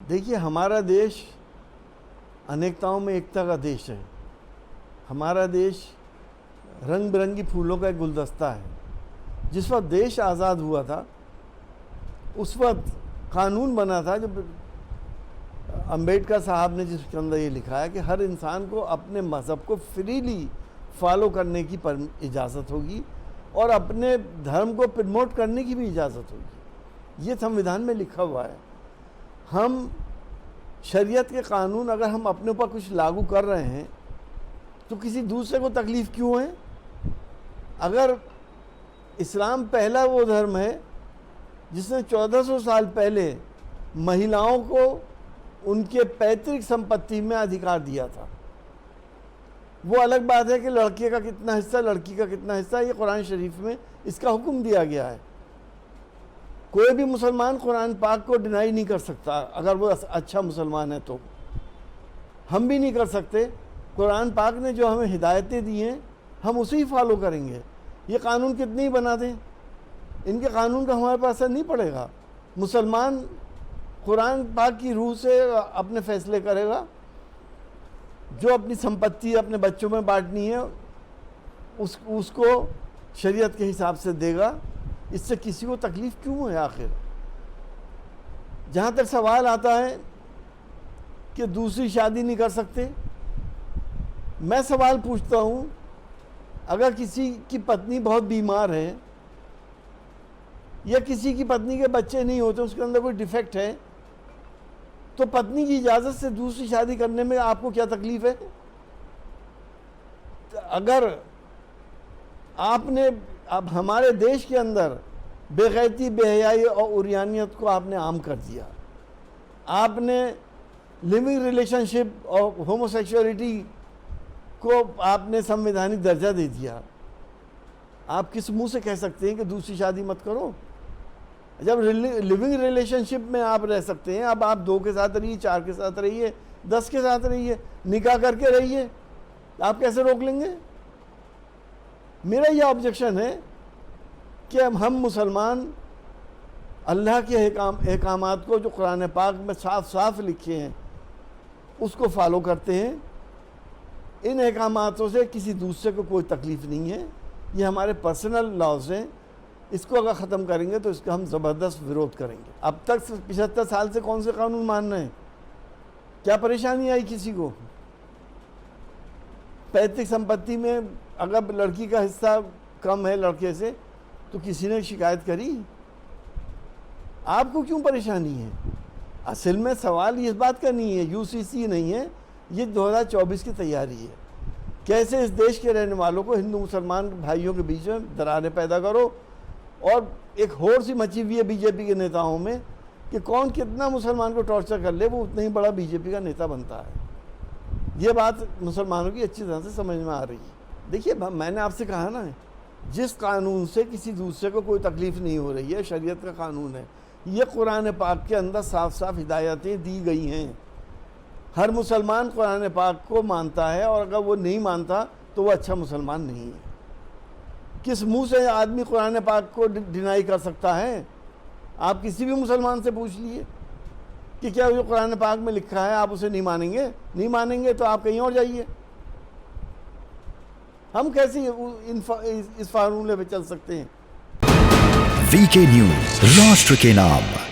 देखिए, हमारा देश अनेकताओं में एकता का देश है। हमारा देश रंग बिरंगी फूलों का एक गुलदस्ता है। जिस वक्त देश आज़ाद हुआ था उस वक्त कानून बना था, जब अंबेडकर साहब ने जिसके अंदर ये लिखा है कि हर इंसान को अपने मज़हब को फ्रीली फॉलो करने की इजाज़त होगी और अपने धर्म को प्रमोट करने की भी इजाज़त होगी। ये संविधान में लिखा हुआ है। हम शरीयत के कानून अगर हम अपने ऊपर कुछ लागू कर रहे हैं तो किसी दूसरे को तकलीफ़ क्यों है? अगर इस्लाम पहला वो धर्म है जिसने 1400 साल पहले महिलाओं को उनके पैतृक संपत्ति में अधिकार दिया था। वो अलग बात है कि लड़के का कितना हिस्सा, लड़की का कितना हिस्सा, ये कुरान शरीफ में इसका हुक्म दिया गया है। कोई भी मुसलमान कुरान पाक को डिनाई नहीं कर सकता। अगर वो अच्छा मुसलमान है तो हम भी नहीं कर सकते। कुरान पाक ने जो हमें हिदायतें दी हैं हम उसे ही फॉलो करेंगे। ये कानून कितने ही बना दें, इनके कानून का हमारे पास असर नहीं पड़ेगा। मुसलमान कुरान पाक की रूह से अपने फैसले करेगा। जो अपनी संपत्ति अपने बच्चों में बांटनी है उसको शरीयत के हिसाब से देगा। इससे किसी को तकलीफ़ क्यों है? आखिर जहाँ तक सवाल आता है कि दूसरी शादी नहीं कर सकते, मैं सवाल पूछता हूँ, अगर किसी की पत्नी बहुत बीमार है या किसी की पत्नी के बच्चे नहीं होते, उसके अंदर कोई डिफेक्ट है, तो पत्नी की इजाज़त से दूसरी शादी करने में आपको क्या तकलीफ़ है? अगर आपने अब हमारे देश के अंदर बेगैरती, बेहयाई और उरियानियत को आपने आम कर दिया, आपने लिविंग रिलेशनशिप और होमोसेक्सुअलिटी को आपने संवैधानिक दर्जा दे दिया, आप किस मुंह से कह सकते हैं कि दूसरी शादी मत करो? जब लिविंग रिलेशनशिप में आप रह सकते हैं, अब आप 2 के साथ रहिए, 4 के साथ रहिए, 10 के साथ रहिए, निकाह करके रहिए, आप कैसे रोक लेंगे? मेरा यह ऑब्जेक्शन है कि हम मुसलमान अल्लाह के अहकामात को जो कुरान पाक में साफ साफ लिखे हैं उसको फॉलो करते हैं। इन अहकामातों से किसी दूसरे को कोई तकलीफ़ नहीं है। ये हमारे पर्सनल लॉज हैं। इसको अगर ख़त्म करेंगे तो इसका हम ज़बरदस्त विरोध करेंगे। अब तक 75 साल से कौन से कानून मान रहे हैं? क्या परेशानी आई किसी को? पैतृक संपत्ति में अगर लड़की का हिस्सा कम है लड़के से तो किसी ने शिकायत करी? आपको क्यों परेशानी है? असल में सवाल इस बात का नहीं है, यूसीसी नहीं है, ये 2024 की तैयारी है। कैसे इस देश के रहने वालों को, हिंदू मुसलमान भाइयों के बीच में दरारें पैदा करो। और एक होड़ सी मची हुई है बीजेपी के नेताओं में कि कौन कितना मुसलमान को टॉर्चर कर ले वो उतना ही बड़ा बीजेपी का नेता बनता है। ये बात मुसलमानों की अच्छी तरह से समझ में आ रही है। देखिए, मैंने आपसे कहा ना, जिस कानून से किसी दूसरे को कोई तकलीफ़ नहीं हो रही है, शरीयत का कानून है। ये कुरान पाक के अंदर साफ साफ हिदायतें दी गई हैं। हर मुसलमान कुरान पाक को मानता है और अगर वो नहीं मानता तो वो अच्छा मुसलमान नहीं है। किस मुंह से आदमी कुरान पाक को डिनाई कर सकता है? आप किसी भी मुसलमान से पूछ लिए कि क्या जो कुरान पाक में लिखा है आप उसे नहीं मानेंगे? नहीं मानेंगे तो आप कहीं और जाइए। हम कैसे इस फार्मूले पे चल सकते हैं? वीके न्यूज, राष्ट्र के नाम।